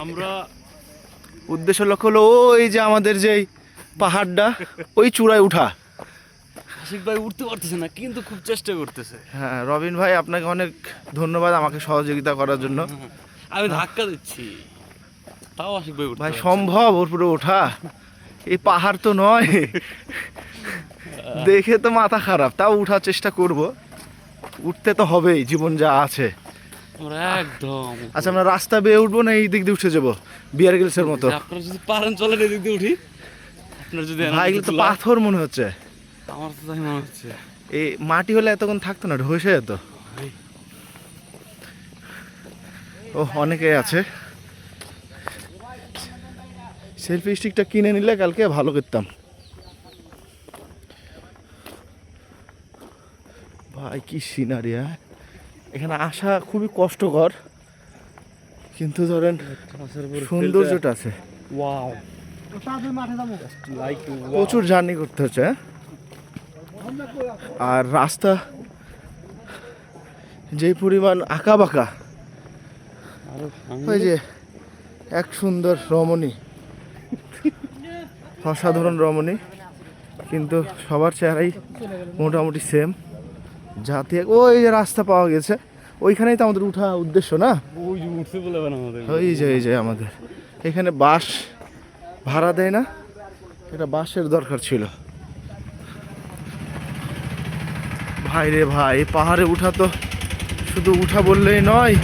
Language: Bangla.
আমরা উদ্দেশ্য লক্ষ্য হলো ওই যে আমাদের যেই পাহাড়টা ওই চূড়ায় উঠা। আশিক ভাই উঠতে পারতেছে না কিন্তু খুব চেষ্টা করতেছে। হ্যাঁ রবিন ভাই আপনাকে অনেক ধন্যবাদ আমাকে সহযোগিতা করার জন্য। আমি ধাক্কা দিচ্ছি তাও আশিক ভাই উঠতে ভাই পারছে না। সম্ভব ওর পুরো ওঠা? এই পাহাড় তো নয়, দেখে তো মাথা খারাপ, তাও উঠার চেষ্টা করব, উঠতে তো হবেই, জীবন যা আছে। আমরা একদম আচ্ছা আমরা রাস্তা বেয়ে উঠবো না এই দিক দিয়ে উঠে যাবো বিয়ার গিলসের মতো? আপনারা যদি পারেন চলেন এদিক দিয়ে উঠি। আপনার যদি ভাই এগুলো তো পাথর মনে হচ্ছে। আমার তো তাই মনে হচ্ছে। এই মাটি হলে এতক্ষণ থাকতো না, ঢসে যেত। ও অনেকে আছে। সেলফি স্টিকটা কিনে নিলে কালকে ভালো করতাম। ভাই কি সিনারি! হ্যাঁ এখানে আসা খুবই কষ্টকর, কিন্তু ধরেন সৌন্দর্যটা আছে। ওয়াও প্রচুর জার্নি করতে হচ্ছে। হ্যাঁ? আর রাস্তা যেই পরিমাণ আঁকা বাঁকা, ওই যে এক সুন্দর রমণী, অসাধারণ রমণী, কিন্তু সবার চেহারাই মোটামুটি সেম। যাতে ওই যে রাস্তা পাওয়া গেছে, ওইখানেই তো আমাদের উঠা উদ্দেশ্য না? ওই যে উঠতে বলে আমাদের এই যে আমাদের এখানে বাস ভাড়া দেয় না, এটা বাসের দরকার ছিল। ভাই রে ভাই, পাহাড়ে উঠা তো শুধু উঠা বললেই নয়,